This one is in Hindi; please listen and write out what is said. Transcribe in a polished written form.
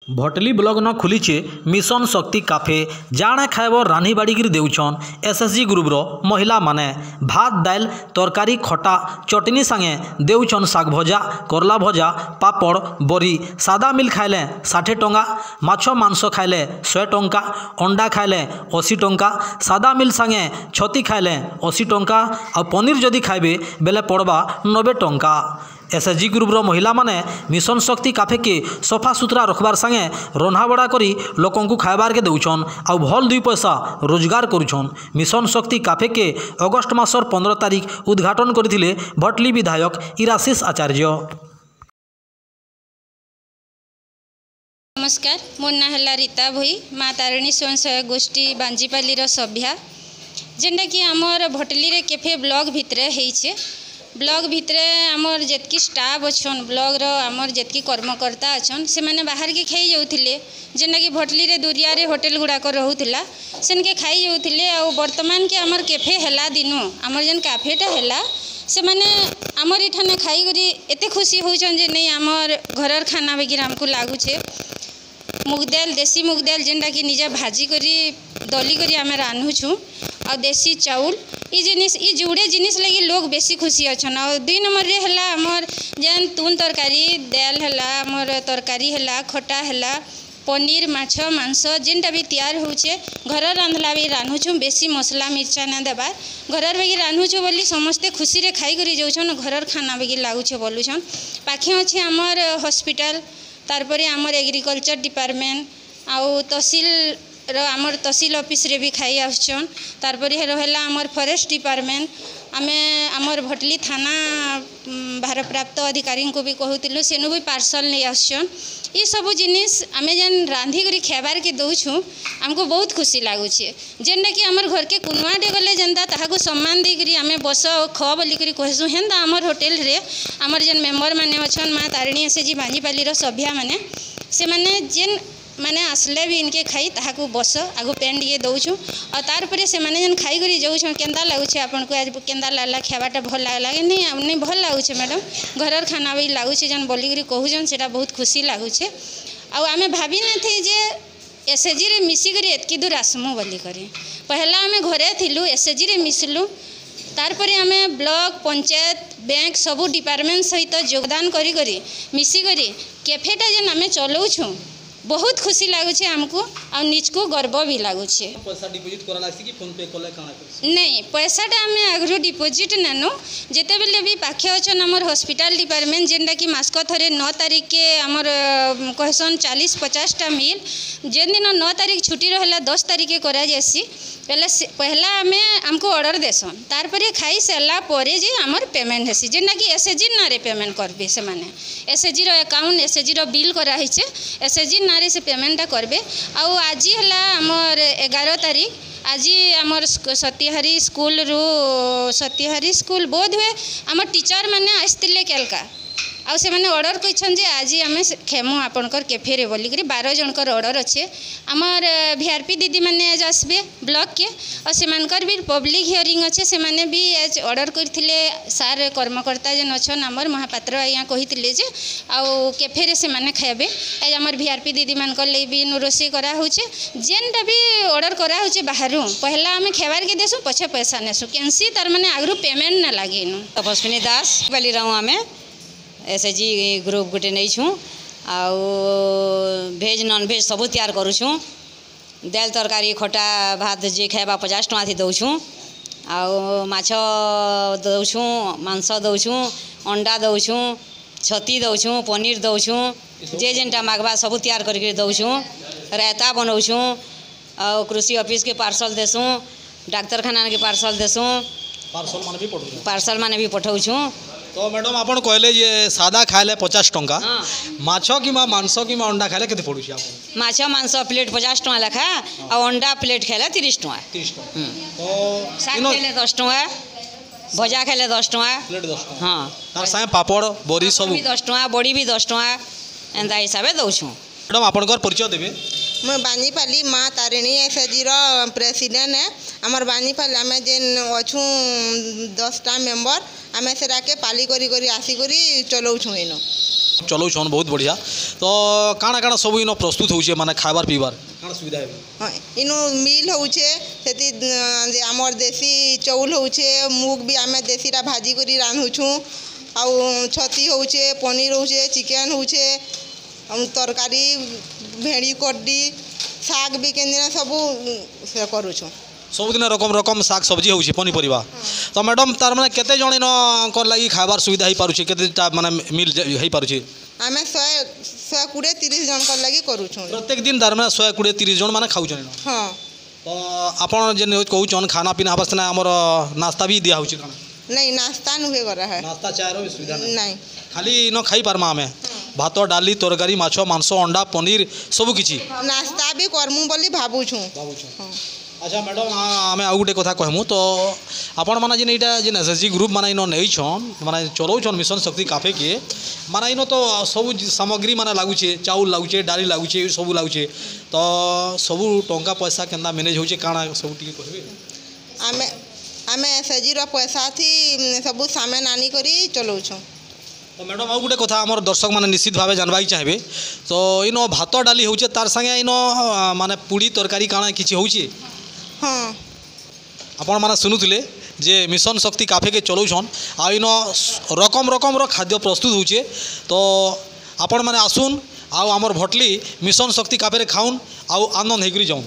भटली ब्लॉक न खुलीचे मिशन शक्ति काफे जाने खाइब रान्ही बाड़ीकी देउछन एसएसजी ग्रुप रो महिला माने भात दाल तरकारी खटा चटनी संगे देउछन साग भजा करला भजा पापड़ बरी सादा मिल खाइले 60 टंका माछ मांस खाइले 100 टंका अंडा खाइले 80 टंका सादा मिल संगे छती खाइले 80 टंका आ पनीर जदि खाइबे बेले पड़वा 90 टंका। एसएसजी ग्रुप रो महिला माने मिशन शक्ति काफे के सफा सुतरा रखबार संगे रंधा बड़ा करी लोकों को खाइबार के देउछन आ भल 2 पैसा रोजगार करुछन। मिशन शक्ति काफे के अगस्त मासर 15 तारीख उद्घाटन करथिले भटली विधायक इराशिष आचार्य। नमस्कार, मोर ना हला रीता भई माँ तारिणी स्वयं सहायक गोष्ठी बांजीपाली सभ्या जेनटा कि आमर भटली रे केफे ब्लॉक भितरे हेइछे। ब्लॉक भितरे आमर जेतकी स्टाफ अच्छन ब्लॉक रो आमर जेतकी कर्मकर्ता अच्छन से माने बाहर के खाई जाउथिले जेनटा कि भटली रे दुरिया रे होटल गुड़ाक रहुथिला सेन के खाई जाउथिले। आ वर्तमान के आमर केफे हेला दिनु आमर जेन काफेटा हेला से माने आमर इठाने खाई करी एते खुशी होउछन जे नहीं आमर घरर खाना बेगिर हमको लागुछे। मुगदाल देसी मुगदाल जेनटा कि निजा भाजी करी दली करी आमे रान्हुछु आ देसी चाउल ई जिनिस ई जुड़े जिनिस लगी लोग बेसी खुशी अच्छन। आ 2 नंबर रे हला हमर जेन तुन तरकारी दाल हला हमर तरकारी हला खटा हला पनीर माछ मांस जेनटा भी तैयार होउछे घर रांधला भी रान्हुछु बेसी मसला मिर्चा ना देबा घरर बेगी रान्हुछु बोली समस्ते खुशी रे खाई करी जाउछन घरर खाना बेगी लागुछे बोलुछन। पाखे अछि हमर हॉस्पिटल तारपरे आमर एग्रीकल्चर डिपार्टमेंट आउ तहसील आमर तहसील ऑफिस रे भी खाई आछन। तारपरे रहला आमर फॉरेस्ट डिपार्टमेंट आमे आमर भटली थाना भारप्राप्त अधिकारी को भी कहूतिलु सेनु भी पार्सल नहीं आछन। ये सब जिनिस आमे जेन रांधी करी खेबार के दउछु हमको बहुत खुशी लागुछे जेनटा कि आमर घर के कुनवाटे गले जेनता ताहाको सम्मान दे करी आमे बस ख बोली करी कहसु हेंदा आमर होटल रे आमर जेन मेंबर माने अछन माँ तारिणी एसएसजी बांजीपाली सभ्या माने से माने जेन माने आसले भी इनके खाई ताहाको बस आगो पेन दिए दउछु और तार परे से माने जन खाई करी जाउछु केंदा लागुछे आपन को आज केंदा लाला खाबाटा भल लागे नहीं भल लागुछे मैडम घरर खाना भी लागुछे जन बोली करी कहूजन सेटा बहुत खुशी लागुछे। आ आमे भाबी न थी जे एसएसजी रे मिसी करी एतकी दूर आसमु बोली करी पहला आमे घरे थिलु एसएसजी रे मिसलु तार परे आमे ब्लॉक पंचायत बैंक सबु डिपार्टमेंट सहित योगदान करी करी मिसी करी कैफेटा जन आमे चलाउछु बहुत खुशी लागुछे हमको और निज को गर्व भी लागुछे। पैसा डिपॉजिट करा लागसी कि फोन पे कले काना करसी नहीं पैसाटा आमे आगरो डिपॉजिट नानो जेते बेले भी पाखे अछन हमर हॉस्पिटल डिपार्टमेंट जेनटा कि मासक थरे 9 तारीख के हमर कहसन 40-50 टा मिल जेन दिन 9 तारीख छुट्टी रहला 10 तारीख के करा जासी पहला आमे हमको ऑर्डर देसन तार परे खाई सेला परे जे हमर पेमेंट हेसी जेना कि एसएसजी ना रे पेमेंट करबे से माने एसएसजी रो अकाउंट एसएसजी रो बिल करा हिचे एसएसजी ना रे से पेमेंटटा करबे। आ आज हला हमर 11 तारीख आज आमर सत्यहारी स्कूल रू सत्यहारी स्कूल बोध हुए आमर टीचर माने आसतिले केलका आ से माने ऑर्डर कइछन जे आज आमे खेमु आपनकर कैफे रे बोली करी 12 जनकर ऑर्डर अच्छे आमर वीआरपी दीदी माने आज आसबे ब्लॉक के और से मानकर भी पब्लिक हियरिंग अच्छे से माने भी आज ऑर्डर करथिले सार कर्मकर्ता जन अछन आमर महापात्र आया कहिथिले जे आ कैफे रे से माने खाइबे आज आमर वीआरपी दीदी मानकर ले भी रोसे करा होचे जेनटा भी ऑर्डर करा होचे बाहरु पहला आमे खेबार के देसु पछे पैसा नेसु केनसी तार माने आगरु पेमेंट ना लागेनु। तपस्विनी दास बोली रहूँ आमे एसएसजी ग्रुप गोटे नहीं छूँ आउ भेज नॉन भेज सबू तैयार करूँ दाल तरकारी खटा भात जे खाइबा 50 टंका थी दौछूँ आउ माछ दौछूँ मांस दौछूँ अंडा दौछूँ छती दौछूँ पनीर दौछूँ जे जेनटा मागबा सबू तैयार करके दौछूँ रायता बनाऊँ और कृषि ऑफिस के पार्सल देसूँ डाक्तरखाना के पार्सल देसूँ पार्सल माने भी पठाऊँ। तो मैडम आपन कहले जे सादा खाइले 50 टंका माछ कि मांस कि अंडा खाइले केते पडुछि आपन माछ मांस प्लेट 50 टंका लेखा और अंडा प्लेट खाइले 30 टंका तो साग खाइले 10 टंका भजा खाइले 10 टंका प्लेट 10 टंका हां तार साए पापड़ बड़ी सब 10 टंका बड़ी भी 10 टंका एंदा हिसाबे दउछु। मैडम आपनकर परिचय देबे मैं बांजीपाली माँ तारिणी एसएसजी रो प्रेसिडेंट है आमर बांजीपाली आम जेन अच्छू 10टा मेम्बर आम से पाली करी आसिक चलाऊँ इन चलाउछन बहुत बढ़िया। तो काଣା काଣା सब इन प्रस्तुत होउछे माने खाबार पीबार काଣା सुविधा है? हाँ इनु मिल होउछे सेति जे हमर देसी चाउल होउछे मुग भी आमे देसीरा भाजी करी रांधुछु आउ छती होउछे पनीर होउछे चिकन होउछे तरकारी भेड़ी कड्डी साग भी केनदिना सबू से करूछु सबुदिन रकम रकम साग सब्जी होउछे पनीपरिबा। तो मैडम तार माने केते जण इन कर लागि खाबार सुविधा ही पारुछे केते माने मिल ही पारुछे? आमे 120-30 जन कर लागि करूछु प्रत्येक दिन तार माने 120-30 जण माने खाउछन। हाँ तो आपण जे कहउछन खाना पीना अवस्था हमर नाश्ता भी दिया होउछे काना? नहीं नाश्ता नुहे करा है नाश्ता चाय रो सुविधा नहीं खाली इन खाई पारमा हमें भात डाली तरकारी माछ मांस अंडा पनीर सब किछि नाश्ता भी करमु बोली भाबुछु। अच्छा मैडम आम आउ गोटे कथा कहमु तो आपण माने जेन एटा जेन एसएसजी ग्रुप माने इन नैछन माने चलाउछन मिशन शक्ति काफे के माने इन तो सब सामग्री माने लागुछे चाउल लागुछे डाली लागुछे सब लागुछे तो सब टंका पैसा केनदा मैनेज होउछे काଣା सब टिके कहबे? आमे आमे एसएसजी रो पैसा थी सब सामान आनी करी चलाउछु। तो मैडम आउ गोटे कथा आमर दर्शक माने निश्चित भावे जानबाई चाहबे तो इन भात डाली होउछे तार संगे इन माने पूड़ी तरकारी काଣା किछि होउछे? हाँ आपण माने सुनुथिले जे मिशन शक्ति काफे के चलाउछन आ इन रकम रकम रो खाद्य प्रस्तुत होउछे तो आपण माने आसुन आउ आमर भटली मिशन शक्ति काफे रे खाउन आउ आनंद हेकरी जाउन।